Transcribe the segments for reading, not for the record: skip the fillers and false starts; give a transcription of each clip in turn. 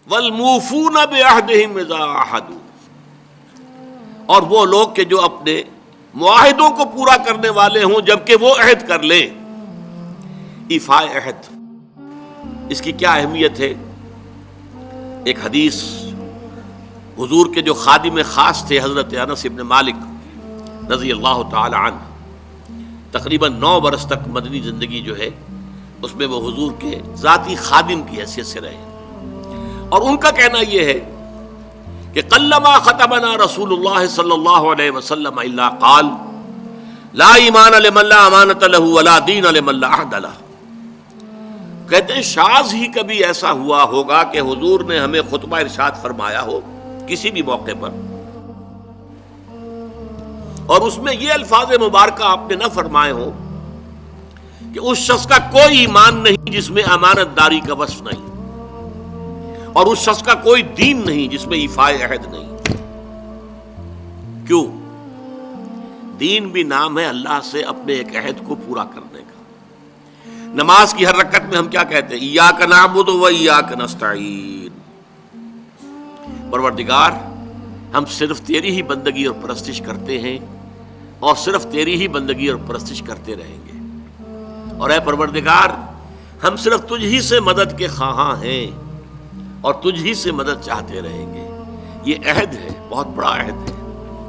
والموفون بعہدہم اذا عاہدوا، اور وہ لوگ کہ جو اپنے معاہدوں کو پورا کرنے والے ہوں جبکہ وہ عہد کر لیں. ایفاء عہد، اس کی کیا اہمیت ہے؟ ایک حدیث حضور کے جو خادم خاص تھے حضرت انس بن مالک رضی اللہ تعالی عنہ، تقریباً 9 برس تک مدنی زندگی جو ہے اس میں وہ حضور کے ذاتی خادم کی حیثیت سے رہے، اور ان کا کہنا یہ ہے کہ قلما خطبنا رسول اللہ صلی اللہ علیہ وسلم الا قال لا ایمان لمن لا امانۃ له ولا دین لمن لا عہد له. کہتے ہیں شاذ ہی کبھی ایسا ہوا ہوگا کہ حضور نے ہمیں خطبہ ارشاد فرمایا ہو کسی بھی موقع پر، اور اس میں یہ الفاظ مبارکہ آپ نے نہ فرمائے ہوں کہ اس شخص کا کوئی ایمان نہیں جس میں امانت داری کا وصف نہیں، اور اس شخص کا کوئی دین نہیں جس میں ایفاء عہد نہیں. کیوں؟ دین بھی نام ہے اللہ سے اپنے ایک عہد کو پورا کرنے کا. نماز کی ہر رکعت میں ہم کیا کہتے ہیں؟ ایاک نعبد و ایاک نستعین، پروردگار ہم صرف تیری ہی بندگی اور پرستش کرتے ہیں اور صرف تیری ہی بندگی اور پرستش کرتے رہیں گے، اور اے پروردگار ہم صرف تجھ ہی سے مدد کے خواہاں ہیں اور تجھ ہی سے مدد چاہتے رہیں گے. یہ عہد ہے، بہت بڑا عہد ہے،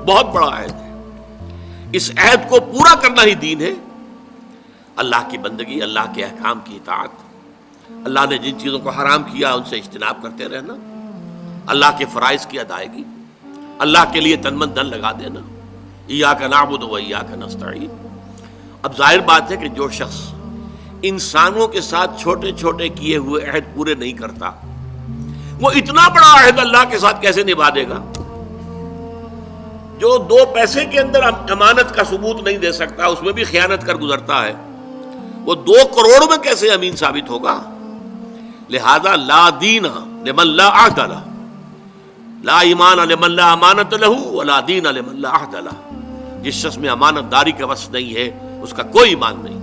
بہت بڑا عہد ہے. اس عہد کو پورا کرنا ہی دین ہے. اللہ کی بندگی، اللہ کے احکام کی اطاعت، اللہ نے جن چیزوں کو حرام کیا ان سے اجتناب کرتے رہنا، اللہ کے فرائض کی ادائیگی، اللہ کے لیے تن من دھن لگا دینا. ایاک نعبد و ایاک نستعین. اب ظاہر بات ہے کہ جو شخص انسانوں کے ساتھ چھوٹے چھوٹے کیے ہوئے عہد پورے نہیں کرتا، وہ اتنا بڑا عہد اللہ کے ساتھ کیسے نبھا دے گا؟ جو 2 پیسے کے اندر امانت کا ثبوت نہیں دے سکتا، اس میں بھی خیانت کر گزرتا ہے، وہ 2 کروڑ میں کیسے امین ثابت ہوگا؟ لہذا لا دین لمن لا عہد لہ، لا ایمان لمن لا امانۃ لہ ولا دین لمن لا عہد لہ. جس شخص میں امانت داری کا وصف نہیں ہے اس کا کوئی ایمان نہیں،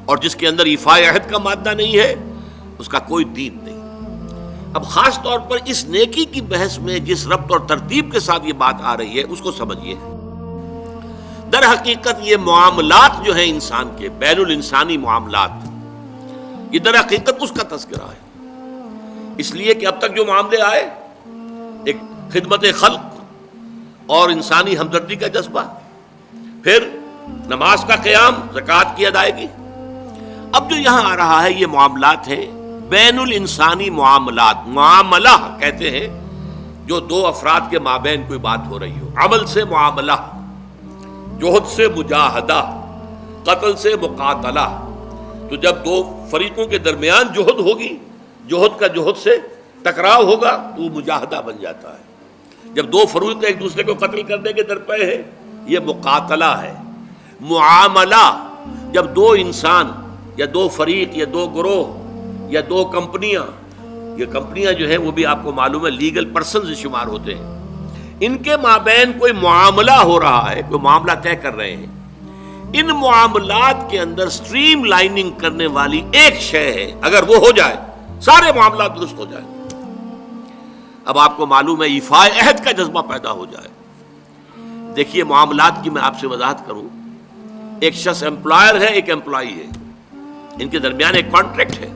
اور جس کے اندر ایفاء عہد کا مادہ نہیں ہے اس کا کوئی دین نہیں. اب خاص طور پر اس نیکی کی بحث میں جس ربط اور ترتیب کے ساتھ یہ بات آ رہی ہے اس کو سمجھیے. در حقیقت یہ معاملات جو ہیں انسان کے، بین الانسانی معاملات، یہ در حقیقت اس کا تذکرہ ہے. اس لیے کہ اب تک جو معاملے آئے، ایک خدمت خلق اور انسانی ہمدردی کا جذبہ، پھر نماز کا قیام، زکوٰۃ کی ادائیگی. اب جو یہاں آ رہا ہے یہ معاملات ہیں بین الانسانی معاملات. معاملہ کہتے ہیں جو 2 افراد کے مابین کوئی بات ہو رہی ہو. عمل سے معاملہ، جوہد سے مجاہدہ، قتل سے مقاتلہ. تو جب 2 فریقوں کے درمیان جوہد ہوگی، جوہد کا جوہد سے ٹکراؤ ہوگا تو وہ مجاہدہ بن جاتا ہے. جب 2 فریق ایک دوسرے کو قتل کرنے کے درپے ہیں یہ مقاتلہ ہے. معاملہ جب 2 انسان یا 2 فریق یا 2 گروہ یا 2 کمپنیاں، یہ کمپنیاں جو ہیں وہ بھی آپ کو معلوم ہے لیگل پرسنز شمار ہوتے ہیں، ان کے مابین کوئی معاملہ ہو رہا ہے، کوئی معاملہ طے کر رہے ہیں. ان معاملات کے اندر سٹریم لائننگ کرنے والی ایک شے ہے، اگر وہ ہو جائے سارے معاملات درست ہو جائیں. اب آپ کو معلوم ہے ایفاء عہد کا جذبہ پیدا ہو جائے. دیکھیے معاملات کی میں آپ سے وضاحت کروں. ایک شخص امپلائر ہے، ایک امپلائی ہے، ان کے درمیان ایک کانٹریکٹ ہے.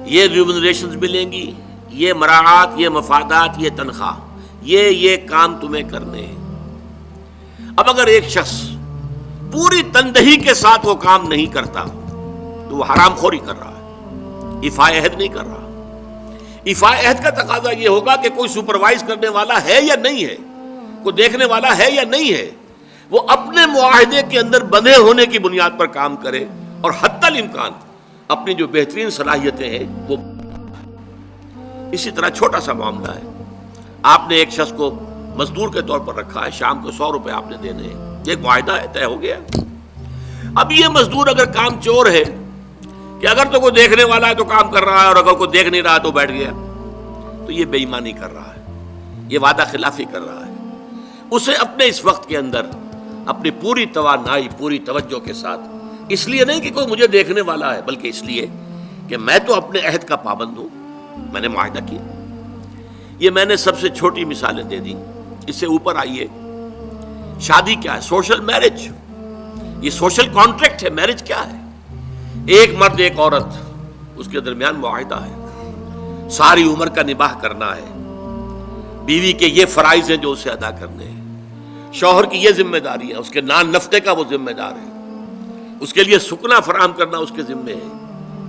یہ ریمونریشنز ملیں گی، یہ مراعات، یہ مفادات، یہ تنخواہ، یہ کام تمہیں کرنے ہیں. اب اگر ایک شخص پوری تندہی کے ساتھ وہ کام نہیں کرتا تو وہ حرام خوری کر رہا ہے، ایفاء عہد نہیں کر رہا. ایفاء عہد کا تقاضا یہ ہوگا کہ کوئی سپروائز کرنے والا ہے یا نہیں ہے، کوئی دیکھنے والا ہے یا نہیں ہے. وہ اپنے معاہدے کے اندر بندھے ہونے کی بنیاد پر کام کرے اور حتی الامکان اپنی جو بہترین صلاحیتیں ہیں وہ. اسی طرح چھوٹا سا معاملہ ہے، آپ نے ایک شخص کو مزدور کے طور پر رکھا ہے، شام کو 100 روپے آپ نے دینے ہیں، ایک معاہدہ ہے، طے ہو گیا. اب یہ مزدور اگر کام چور ہے کہ اگر تو کوئی دیکھنے والا ہے تو کام کر رہا ہے اور اگر کوئی دیکھ نہیں رہا تو بیٹھ گیا، تو یہ بے ایمانی کر رہا ہے، یہ وعدہ خلافی کر رہا ہے. اسے اپنے اس وقت کے اندر اپنی پوری توانائی، پوری توجہ کے ساتھ، اس لیے نہیں کہ کوئی مجھے دیکھنے والا ہے، بلکہ اس لیے کہ میں تو اپنے عہد کا پابند ہوں، میں نے معاہدہ کیا. یہ میں نے سب سے چھوٹی مثالیں دے دی. اس سے اوپر آئیے, شادی کیا ہے؟ Social marriage. یہ سوشل کانٹریکٹ ہے. میرج کیا ہے؟ ایک مرد ایک عورت, اس کے درمیان معاہدہ ہے, ساری عمر کا نباہ کرنا ہے, بیوی کے یہ فرائض ہیں جو اسے ادا کرنے ہیں, شوہر کی یہ ذمہ داری ہے, اس کے نان نفقے کا وہ ذمہ دار ہے, اس کے لیے سکنا فراہم کرنا اس کے ذمے ہے,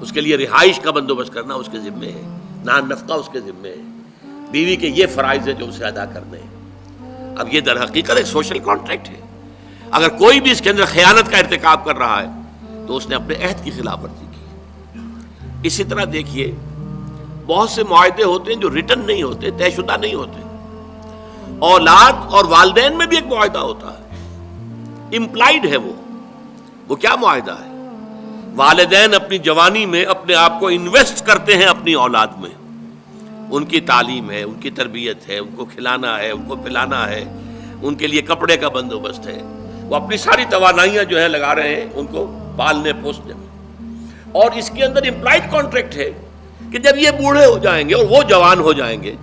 اس کے لیے رہائش کا بندوبست کرنا اس کے ذمے ہے, نان نفقہ اس کے ذمے ہے, بیوی کے یہ فرائض ہیں جو اسے ادا کرنے ہیں. اب یہ در حقیقت ایک سوشل کانٹریکٹ ہے. اگر کوئی بھی اس کے اندر خیانت کا ارتکاب کر رہا ہے تو اس نے اپنے عہد کی خلاف ورزی کی. اسی طرح دیکھیے, بہت سے معاہدے ہوتے ہیں جو ریٹن نہیں ہوتے, طے شدہ نہیں ہوتے. اولاد اور والدین میں بھی ایک معاہدہ ہوتا ہے, امپلائڈ ہے. وہ کیا معاہدہ ہے؟ والدین اپنی جوانی میں اپنے آپ کو انویسٹ کرتے ہیں اپنی اولاد میں. ان کی تعلیم ہے, ان کی تربیت ہے, ان کو کھلانا ہے, ان کو پلانا ہے, ان کے لیے کپڑے کا بندوبست ہے. وہ اپنی ساری توانائیاں جو ہے لگا رہے ہیں ان کو پالنے پوسنے میں. اور اس کے اندر امپلائڈ کانٹریکٹ ہے کہ جب یہ بوڑھے ہو جائیں گے اور وہ جوان ہو جائیں گے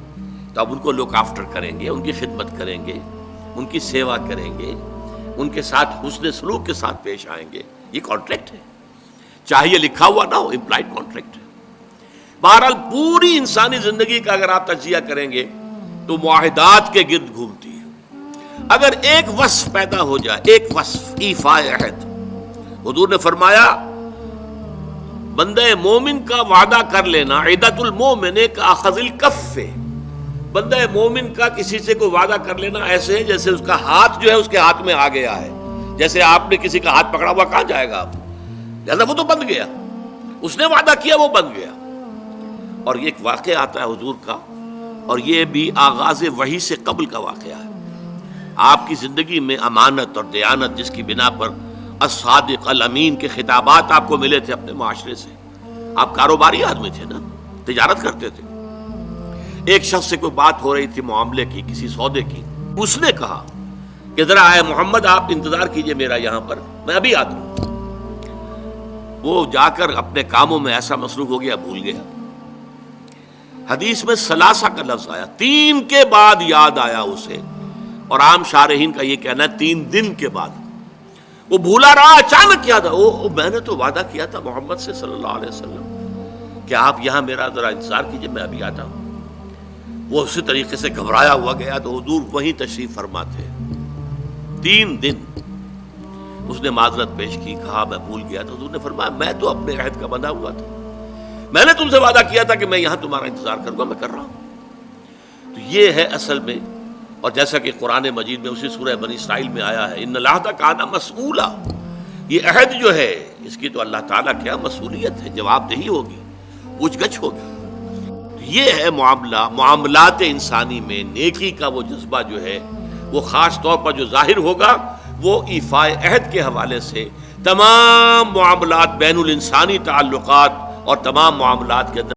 تو اب ان کو لک آفٹر کریں گے, ان کی خدمت کریں گے, ان کی سیوا کریں گے, ان کے ساتھ حسن سلوک کے ساتھ پیش آئیں گے. یہ کانٹریکٹ ہے, چاہے یہ لکھا ہوا نہ ہو, امپلائڈ کانٹریکٹ ہے. بہرحال پوری انسانی زندگی کا اگر آپ تجزیہ کریں گے تو معاہدات کے گرد گھومتی ہے. اگر ایک وصف پیدا ہو جائے, ایک وصف, ایفاء عہد, حضور نے فرمایا بندہ مومن کا وعدہ کر لینا عدت المومن کا اخذ الکف. بندہ مومن کا کسی سے کوئی وعدہ کر لینا ایسے ہے جیسے اس کا ہاتھ جو ہے اس کے ہاتھ میں آ گیا ہے. جیسے آپ نے کسی کا ہاتھ پکڑا ہوا, کہاں جائے گا آپ؟ لہذا وہ تو بند گیا, اس نے وعدہ کیا وہ بند گیا. اور یہ ایک واقعہ آتا ہے حضور کا, اور یہ بھی آغاز وحی سے قبل کا واقعہ ہے. آپ کی زندگی میں امانت اور دیانت, جس کی بنا پر الصادق الامین کے خطابات آپ کو ملے تھے اپنے معاشرے سے. آپ کاروباری آدمی تھے نا, تجارت کرتے تھے. ایک شخص سے کوئی بات ہو رہی تھی معاملے کی, کسی سودے کی. اس نے کہا کہ ذرا آئے محمد آپ انتظار کیجئے میرا یہاں پر, میں ابھی آتا ہوں. وہ جا کر اپنے کاموں میں ایسا مصروف ہو گیا, بھول گیا. حدیث میں ثلاثہ کا لفظ آیا, 3 کے بعد یاد آیا اسے, اور عام شارحین کا یہ کہنا ہے 3 دن کے بعد. وہ بھولا رہا, اچانک یاد آیا, میں نے تو وعدہ کیا تھا محمد سے صلی اللہ علیہ وسلم کہ آپ یہاں میرا ذرا انتظار کیجئے, میں ابھی آتا ہوں. وہ اسی طریقے سے گھبرایا ہوا گیا تو حضور وہیں تشریف فرما تھے. 3 دن اس نے معذرت پیش کی, کہا میں بھول گیا. تو حضور نے فرمایا میں تو اپنے عہد کا بندھا ہوا تھا, میں نے تم سے وعدہ کیا تھا کہ میں یہاں تمہارا انتظار کروں گا, میں کر رہا ہوں. تو یہ ہے اصل میں, اور جیسا کہ قرآن مجید میں اسی سورہ بنی اسرائیل میں آیا ہے, ان العہد کان مسئولا. یہ عہد جو ہے اس کی تو اللہ تعالیٰ کیا مسئولیت ہے, جواب دہی ہوگی, پوچھ گچھ ہوگی. یہ ہے معاملات انسانی میں نیکی کا وہ جذبہ جو ہے وہ خاص طور پر جو ظاہر ہوگا وہ ایفاء عہد کے حوالے سے تمام معاملات, بین الانسانی تعلقات اور تمام معاملات کے اندر